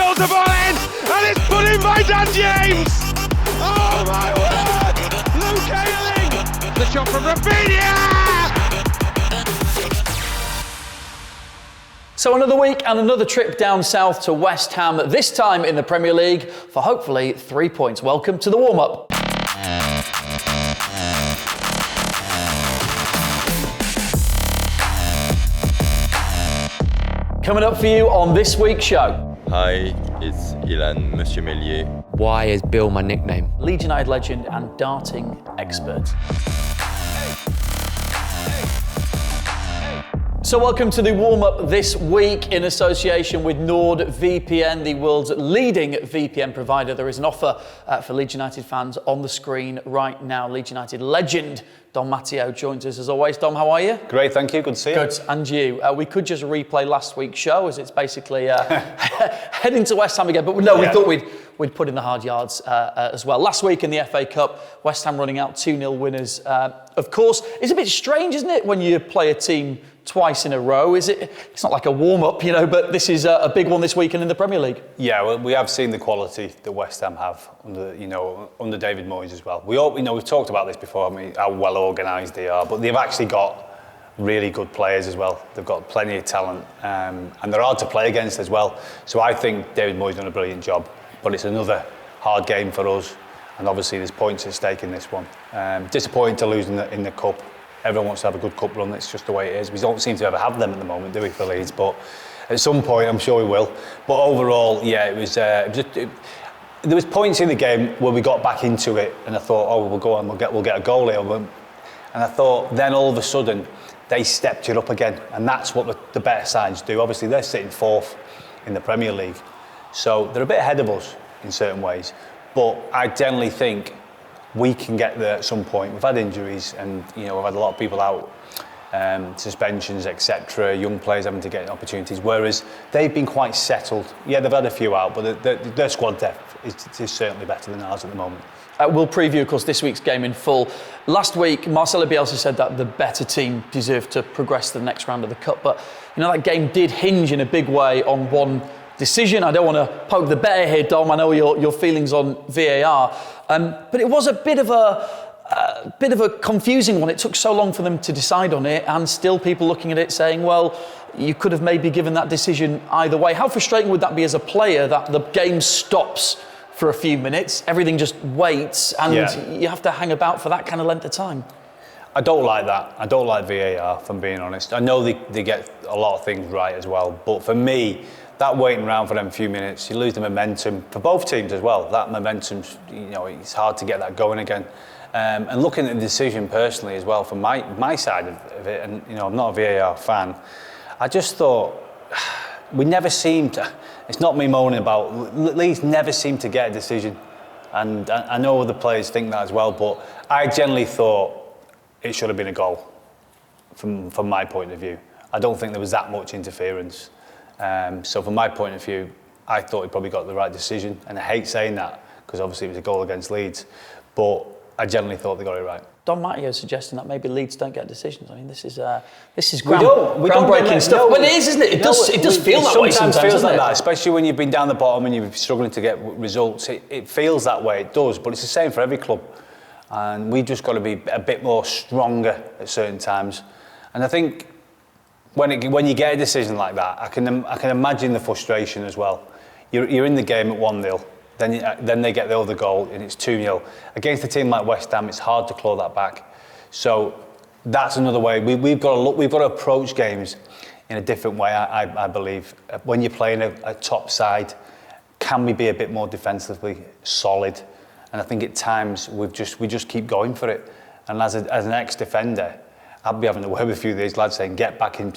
drills the ball in, and it's put in by Dan James. Oh my word! Luke Ayling, the shot from Rafinha. So another week and another trip down south to West Ham, this time in the Premier League for hopefully 3 points. Welcome to the warm-up. Coming up for you on this week's show. Hi, it's Illan, Monsieur Meslier. Why is Bill my nickname? Leeds United legend and darting expert. So welcome to the warm-up this week in association with NordVPN, the world's leading VPN provider. There is an offer for Leeds United fans on the screen right now. Leeds United legend Dom Matteo joins us as always. Dom, how are you? Great, thank you. Good to see you. Good, and you. We could just replay last week's show as it's basically heading to West Ham again, but no, we thought we'd put in the hard yards as well. Last week in the FA Cup, West Ham running out 2-0 winners. Of course, it's a bit strange, isn't it, when you play a team twice in a row? It's not like a warm-up, but this is a big one this weekend in the Premier League. Yeah, well, we have seen the quality that West Ham have under David Moyes as well. We've talked about this before, how well organised they are, but they've actually got really good players as well. They've got plenty of talent, and they're hard to play against as well. So I think David Moyes done a brilliant job, but it's another hard game for us, and obviously there's points at stake in this one. Disappointing to lose in the cup. Everyone wants to have a good cup run. It's just the way it is. We don't seem to ever have them at the moment, do we, for Leeds? But at some point, I'm sure we will. But overall, yeah, it was. There was points in the game where we got back into it, and I thought, oh, we'll go on, we'll get a goal here. And I thought, then all of a sudden, they stepped it up again, and that's what the better sides do. Obviously, they're sitting fourth in the Premier League, so they're a bit ahead of us in certain ways. But I generally think we can get there at some point. We've had injuries, and we've had a lot of people out, suspensions, etc. Young players having to get opportunities, whereas they've been quite settled. Yeah, they've had a few out, but their squad depth is certainly better than ours at the moment. We'll preview, of course, this week's game in full. Last week, Marcelo Bielsa said that the better team deserved to progress to the next round of the Cup, but that game did hinge in a big way on one decision. I don't want to poke the bear here, Dom. I know your feelings on VAR, but it was a bit of a confusing one. It took so long for them to decide on it, and still people looking at it saying, well, you could have maybe given that decision either way. How frustrating would that be as a player, that the game stops for a few minutes, everything just waits, and you have to hang about for that kind of length of time? I don't like that. I don't like VAR, if I'm being honest. I know they get a lot of things right as well, but for me, that waiting around for them few minutes, you lose the momentum for both teams as well. That momentum, it's hard to get that going again. And looking at the decision personally as well, from my side of it, and I'm not a VAR fan, I just thought we never seemed to. It's not me moaning about. Leeds never seemed to get a decision, and I know other players think that as well. But I generally thought it should have been a goal, from my point of view. I don't think there was that much interference. So from my point of view, I thought he probably got the right decision, and I hate saying that because obviously it was a goal against Leeds, but I generally thought they got it right. Don Matteo suggesting that maybe Leeds don't get decisions. I mean, this is groundbreaking stuff. No, well, it is, isn't it? It does feel that way sometimes. Sometimes feels like that, especially when you've been down the bottom and you're struggling to get results. It feels that way. It does, but it's the same for every club, and we've just got to be a bit more stronger at certain times. And I think when you get a decision like that, I can imagine the frustration as well. You're in the game at 1-0. Then they get the other goal and it's 2-0. Against a team like West Ham, it's hard to claw that back. So that's another way. We've got to approach games in a different way, I believe. When you're playing a top side, can we be a bit more defensively solid? And I think at times we just keep going for it. And as an ex-defender, I'd be having a word with a few of these lads saying, get back in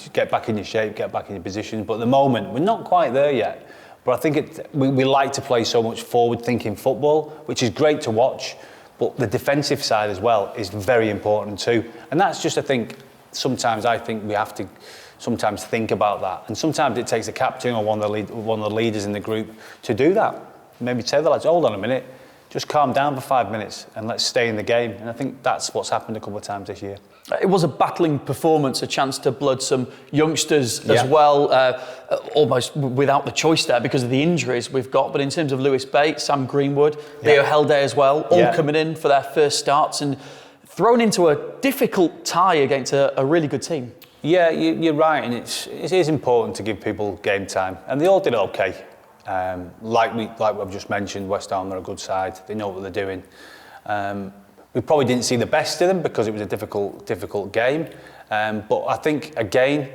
your shape, get back in your position. But at the moment, we're not quite there yet. But I think we like to play so much forward-thinking football, which is great to watch. But the defensive side as well is very important too. And that's just, sometimes I think we have to sometimes think about that. And sometimes it takes a captain or one of the leaders in the group to do that. Maybe tell the lads, hold on a minute, just calm down for 5 minutes and let's stay in the game. And I think that's what's happened a couple of times this year. It was a battling performance, a chance to blood some youngsters as well, almost without the choice there because of the injuries we've got. But in terms of Lewis Bates, Sam Greenwood, Leo Helday as well, all coming in for their first starts and thrown into a difficult tie against a really good team. Yeah, you're right, and it is important to give people game time, and they all did okay. Like we've just mentioned, West Ham are a good side. They know what they're doing. We probably didn't see the best of them because it was a difficult game. But I think, again,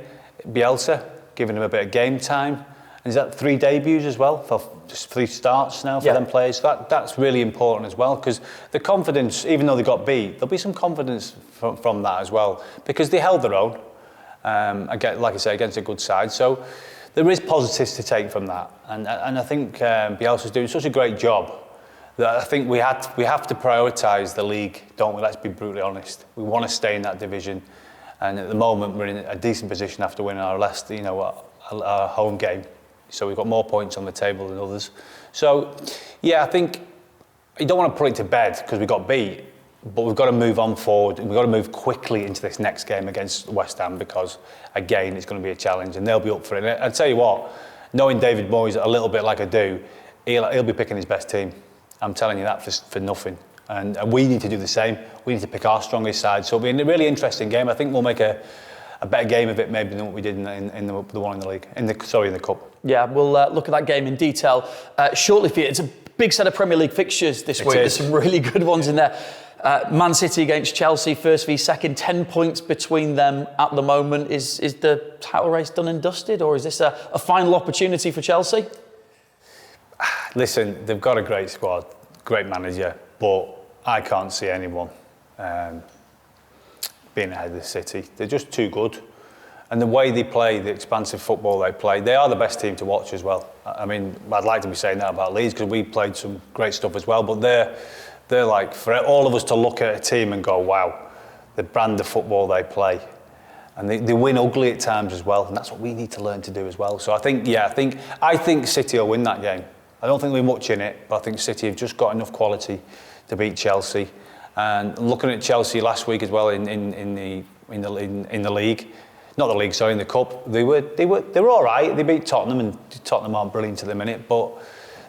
Bielsa, giving them a bit of game time. And is that 3 debuts as well? For just 3 starts now for them players? That's really important as well, because the confidence, even though they got beat, there'll be some confidence from that as well, because they held their own, again, like I say, against a good side. So there is positives to take from that. And I think Bielsa's doing such a great job that I think we have to prioritise the league, don't we? Let's be brutally honest. We want to stay in that division, and at the moment we're in a decent position after winning our last, our home game. So we've got more points on the table than others. So, yeah, I think you don't want to put it to bed because we got beat, but we've got to move on forward and we've got to move quickly into this next game against West Ham because, again, it's going to be a challenge and they'll be up for it. And I'll tell you what, knowing David Moyes a little bit like I do, he'll be picking his best team. I'm telling you that for nothing. And we need to do the same. We need to pick our strongest side. So it'll be a really interesting game. I think we'll make a better game of it maybe than what we did in the one in the league. In the cup. Yeah, we'll look at that game in detail shortly for you. It's a big set of Premier League fixtures this week. There's some really good ones in there. Man City against Chelsea, first v second, 10 points between them at the moment. Is the title race done and dusted, or is this a final opportunity for Chelsea? Listen, they've got a great squad, great manager, but I can't see anyone being ahead of the City. They're just too good. And the way they play, the expansive football they play, they are the best team to watch as well. I mean, I'd like to be saying that about Leeds because we played some great stuff as well, but they're like, for all of us to look at a team and go, wow, the brand of football they play. And they win ugly at times as well, and that's what we need to learn to do as well. So I think City will win that game. I don't think we're much in it, but I think City have just got enough quality to beat Chelsea. And looking at Chelsea last week as well in the league, not the league, sorry, in the cup, they were all right. They beat Tottenham, and Tottenham aren't brilliant at the minute, but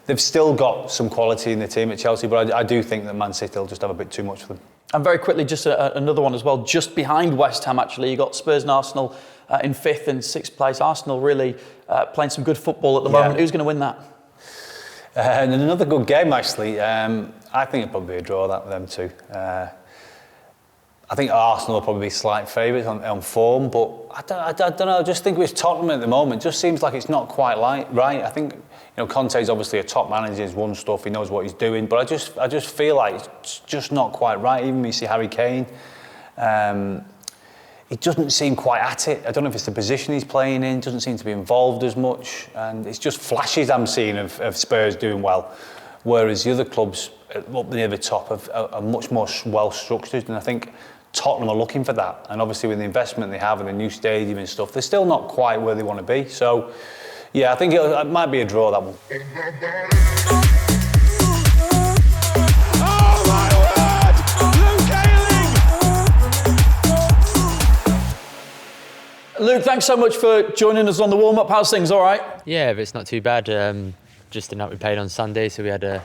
they've still got some quality in the team at Chelsea. But I do think that Man City will just have a bit too much for them. And very quickly, just another one as well, just behind West Ham actually, you got Spurs and Arsenal in 5th and 6th place. Arsenal really playing some good football at the moment. Who's going to win that? And another good game, actually. I think it'll probably be a draw, that with them two. I think Arsenal will probably be slight favourites on form, but I don't know. I just think with Tottenham at the moment, it just seems like it's not quite right. I think Conte's obviously a top manager. He's won stuff. He knows what he's doing, but I just feel like it's just not quite right. Even when you see Harry Kane, he doesn't seem quite at it. I don't know if it's the position he's playing in. Doesn't seem to be involved as much, and it's just flashes I'm seeing of Spurs doing well, whereas the other clubs up near the top are much more well structured, and I think Tottenham are looking for that. And obviously with the investment they have in the new stadium and stuff, they're still not quite where they want to be. So yeah, I think it might be a draw, that one. Oh my word! Luke Ayling! Luke, thanks so much for joining us on the warm-up. How's things, all right? Yeah, but it's not too bad. Just the night we played on Sunday, so we had a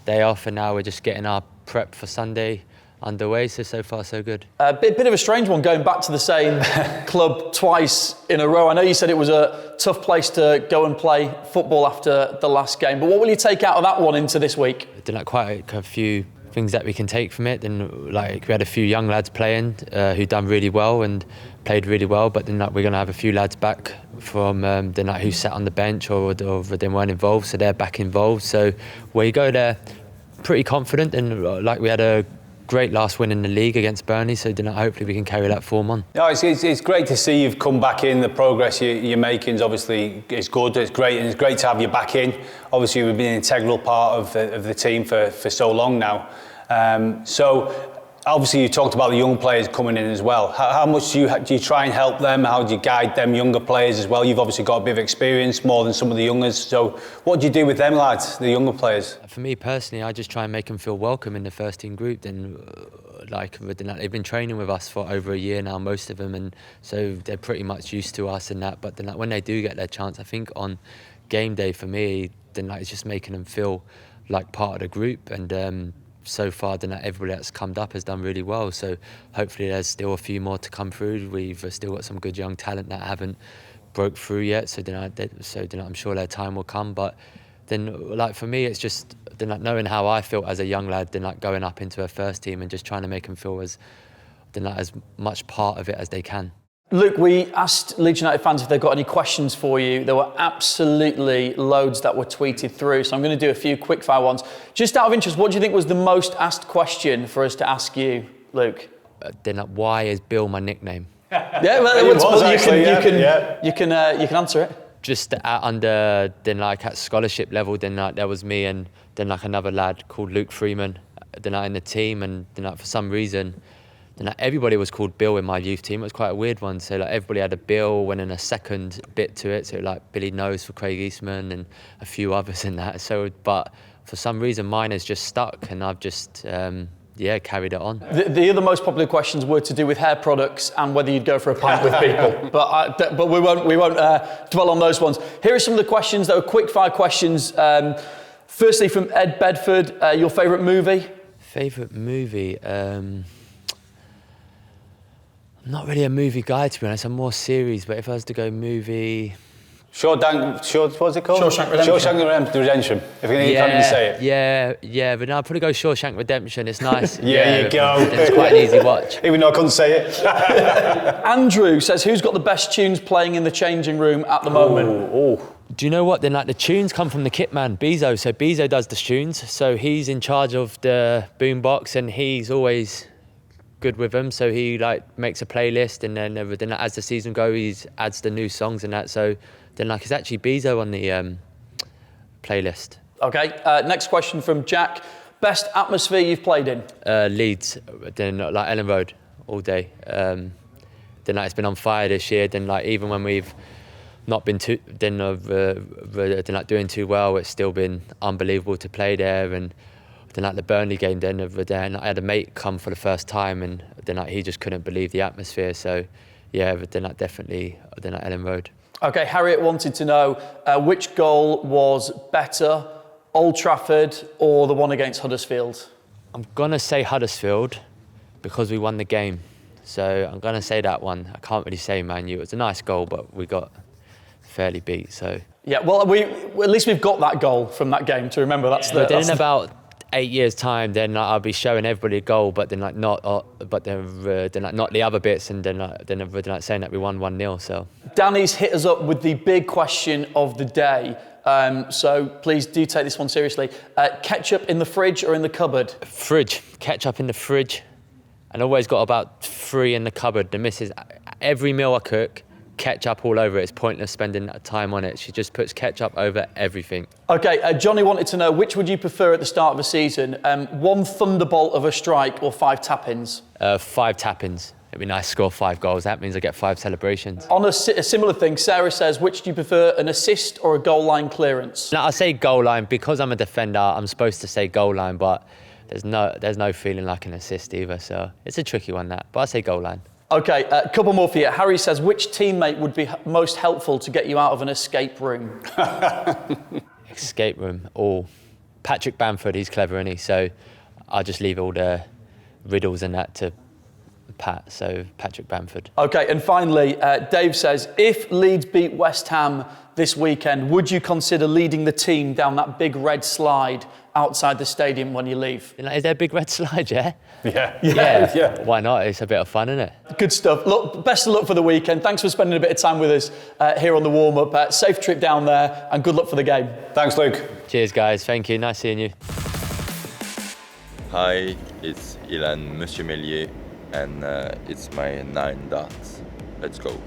day off, and now we're just getting our prep for Sunday underway, so far so good. A bit of a strange one going back to the same club twice in a row. I know you said it was a tough place to go and play football after the last game, but what will you take out of that one into this week? There's quite a few things that we can take from it. Then we had a few young lads playing who done really well and played really well, but then we're going to have a few lads back from who sat on the bench or they weren't involved, so they're back involved. So we go there pretty confident, and we had a great last win in the league against Burnley, so hopefully we can carry that form on. No, it's great to see you've come back in. The progress you're making is obviously good. It's great, and it's great to have you back in. Obviously, we've been an integral part of the team for so long now. So obviously, you talked about the young players coming in as well. How much do you try and help them? How do you guide them younger players as well? You've obviously got a bit of experience, more than some of the youngers. So what do you do with them lads, the younger players? For me personally, I just try and make them feel welcome in the first team group. Then they've been training with us for over a year now, most of them, and so they're pretty much used to us and that. But then when they do get their chance, I think on game day for me, then it's just making them feel like part of the group. And so far, then everybody that's come up has done really well. So hopefully, there's still a few more to come through. We've still got some good young talent that haven't broke through yet. So I'm sure their time will come. But then, for me, it's just knowing how I felt as a young lad, going up into a first team and just trying to make them feel as much part of it as they can. Luke, we asked Leeds United fans if they've got any questions for you. There were absolutely loads that were tweeted through, so I'm going to do a few quickfire ones. Just out of interest, what do you think was the most asked question for us to ask you, Luke? Why is Bill my nickname? Yeah, well, you can answer it. Just at scholarship level, there was me and another lad called Luke Freeman, in the team, and for some reason. Everybody was called Bill in my youth team. It was quite a weird one. So everybody had a Bill, went in a second bit to it. So Billy Nose for Craig Eastman and a few others in that. So, but for some reason mine has just stuck, and I've just carried it on. The other most popular questions were to do with hair products and whether you'd go for a pint with people. But we won't dwell on those ones. Here are some of the questions that were quick fire questions. Firstly, from Ed Bedford, your favourite movie? Favourite movie? I'm not really a movie guy, to be honest. I'm more series, but if I was to go movie... what's it called? Shawshank Redemption. Shawshank Redemption. If you can't even say it. Yeah, but no, I'd probably go Shawshank Redemption. It's nice. There you go. It's quite an easy watch. Even though I couldn't say it. Andrew says, who's got the best tunes playing in the changing room at the moment? Do you know what? Then the tunes come from the kit man, Bezo. So Bezo does the tunes. So he's in charge of the boombox, and he's always good with them. So he makes a playlist, and then as the season goes, he adds the new songs and that. So then it's actually Bezo on the playlist. Okay. Next question from Jack. Best atmosphere you've played in? Leeds. Then Ellen Road all day. Then it's been on fire this year. Then even when we've not been doing too well, it's still been unbelievable to play there. And then the Burnley game, then I had a mate come for the first time, and then he just couldn't believe the atmosphere. So yeah, definitely Ellen Road. Okay, Harriet wanted to know which goal was better, Old Trafford or the one against Huddersfield? I'm gonna say Huddersfield because we won the game. So I'm gonna say that one. I can't really say Man U. It was a nice goal, but we got fairly beat. So yeah, well, at least we've got that goal from that game to remember. In about 8 years' time, then I'll be showing everybody a goal, but then not the other bits, and then saying that we won 1-0. So Danny's hit us up with the big question of the day. So please do take this one seriously. Ketchup in the fridge or in the cupboard? Fridge. Ketchup in the fridge, and always got about 3 in the cupboard. The missus, every meal I cook, ketchup all over it. It's pointless spending time on it. She just puts ketchup over everything. Okay, Johnny wanted to know, which would you prefer at the start of a season? 1 thunderbolt of a strike or 5 tap-ins? 5 tap-ins. It'd be nice to score 5 goals. That means I get 5 celebrations. On a similar thing, Sarah says, which do you prefer, an assist or a goal line clearance? No, I say goal line. Because I'm a defender, I'm supposed to say goal line, but there's no feeling like an assist either. So it's a tricky one, that. But I say goal line. Okay, a couple more for you. Harry says, which teammate would be most helpful to get you out of an escape room? Escape room? Patrick Bamford, he's clever, isn't he? So I'll just leave all the riddles and that to Pat, so Patrick Bamford. Okay, and finally, Dave says, if Leeds beat West Ham this weekend, would you consider leading the team down that big red slide outside the stadium when you leave? Is there a big red slide, yeah? Yeah. Why not? It's a bit of fun, isn't it? Good stuff. Look, best of luck for the weekend. Thanks for spending a bit of time with us here on the warm-up. Safe trip down there, and good luck for the game. Thanks, Luke. Cheers, guys. Thank you. Nice seeing you. Hi, it's Illan, Monsieur Meslier, and it's my 9 darts. Let's go.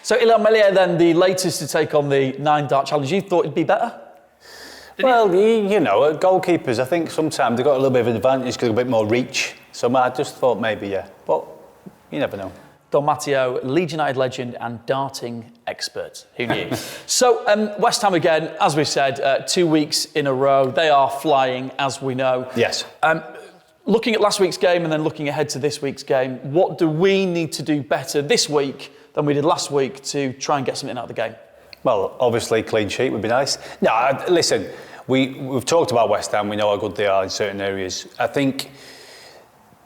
So Illan Meslier then, the latest to take on the 9-dart challenge. You thought it'd be better? Well, you know, goalkeepers, I think sometimes they've got a little bit of an advantage because they've got a bit more reach. So I just thought maybe, yeah. But you never know. Don Matteo, Leeds United legend and darting expert. Who knew? So West Ham again, as we said, 2 weeks in a row. They are flying, as we know. Yes. Looking at last week's game and then looking ahead to this week's game, what do we need to do better this week than we did last week to try and get something out of the game? Well, obviously, clean sheet would be nice. No, listen, we've talked about West Ham. We know how good they are in certain areas. I think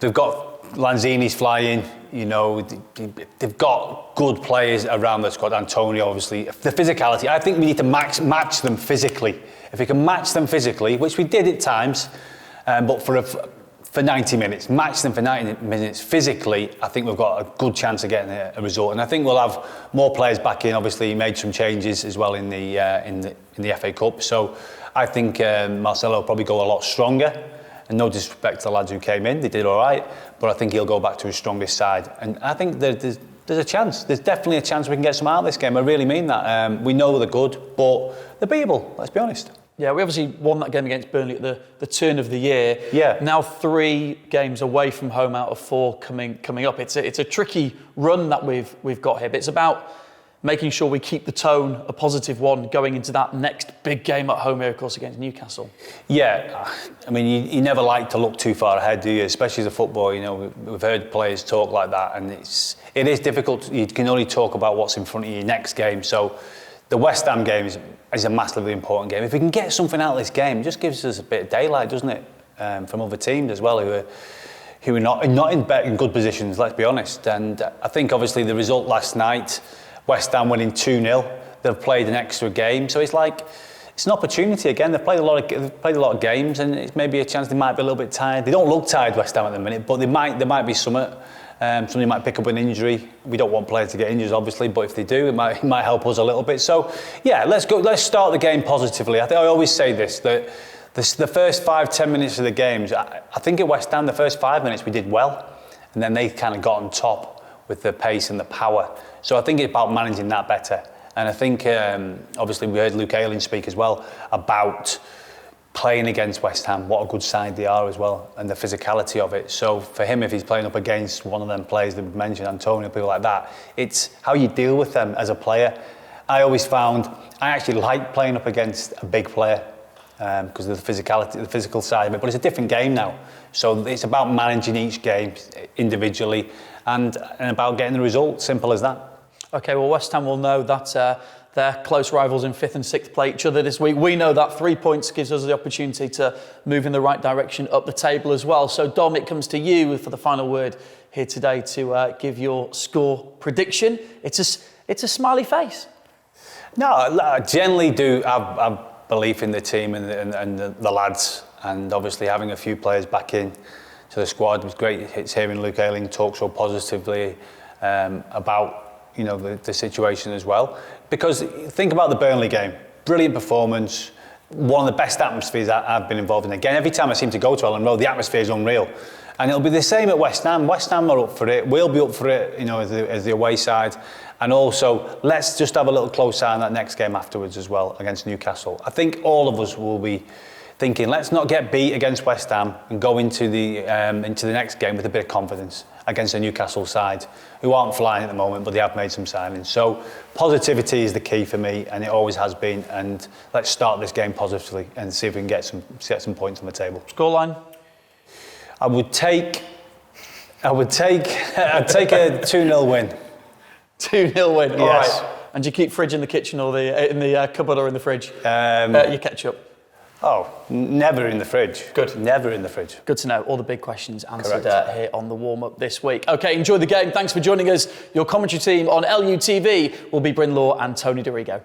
they've got Lanzini's flying. You know, they've got good players around the squad. Antonio, obviously. The physicality, I think we need to match them physically. If we can match them physically, which we did at times, but for 90 minutes, match them for 90 minutes physically, I think we've got a good chance of getting a result. And I think we'll have more players back in. Obviously, he made some changes as well in the FA Cup. So I think Marcelo will probably go a lot stronger. And no disrespect to the lads who came in, they did all right. But I think he'll go back to his strongest side. And I think there's a chance. There's definitely a chance we can get some out of this game. I really mean that. We know they're good, but they're beatable, let's be honest. Yeah, we obviously won that game against Burnley at the turn of the year. Yeah. Now 3 games away from home out of 4 coming up. It's a tricky run that we've got here, but it's about making sure we keep the tone a positive one going into that next big game at home here, of course, against Newcastle. Yeah, I mean, you never like to look too far ahead, do you? Especially as a footballer, you know, we've heard players talk like that, and it is difficult. You can only talk about what's in front of you next game. So the West Ham game is a massively important game. If we can get something out of this game, it just gives us a bit of daylight, doesn't it? From other teams as well who are not in good positions, let's be honest. And I think obviously the result last night, West Ham winning 2-0, they've played an extra game. So it's like, it's an opportunity again. They've played a lot of games, and it's maybe a chance they might be a little bit tired. They don't look tired, West Ham, at the minute, but there might be something. Somebody might pick up an injury. We don't want players to get injured, obviously, but if they do, it might help us a little bit. So, yeah, let's start the game positively. I always say this, that the first 5-10 minutes of the games, I think at West Ham, the first 5 minutes we did well, and then they kind of got on top with the pace and the power. So I think it's about managing that better. And I think, obviously, we heard Luke Ayling speak as well about playing against West Ham, what a good side they are as well, and the physicality of it. So for him, if he's playing up against one of them players that we mentioned, Antonio, people like that, it's how you deal with them as a player. I always found I actually like playing up against a big player because of the physicality, the physical side of it. But it's a different game now. So it's about managing each game individually and about getting the result. Simple as that. OK, well, West Ham will know that they're close rivals in 5th and 6th play each other this week. We know that 3 points gives us the opportunity to move in the right direction up the table as well. So, Dom, it comes to you for the final word here today to give your score prediction. It's a smiley face. No, I generally do have belief in the team and the lads, and obviously having a few players back in to the squad was great. It's hearing Luke Ayling talk so positively about the situation as well. Because think about the Burnley game, brilliant performance, one of the best atmospheres I've been involved in. Again, every time I seem to go to Elland Road, the atmosphere is unreal. And it'll be the same at West Ham. West Ham are up for it. We'll be up for it, as the away side. And also, let's just have a little close eye on that next game afterwards as well against Newcastle. I think all of us will be thinking, let's not get beat against West Ham and go into the next game with a bit of confidence against a Newcastle side who aren't flying at the moment, but they have made some signings. So positivity is the key for me, and it always has been. And let's start this game positively and see if we can get some points on the table. Scoreline? I'd take a 2-0 win. 2-0 win. All yes. Right. And do you keep fridge in the kitchen or in the cupboard or in the fridge? Your ketchup. Oh, never in the fridge. Good. Never in the fridge. Good to know. All the big questions answered here on the warm-up this week. OK, enjoy the game. Thanks for joining us. Your commentary team on LUTV will be Bryn Law and Tony DeRigo.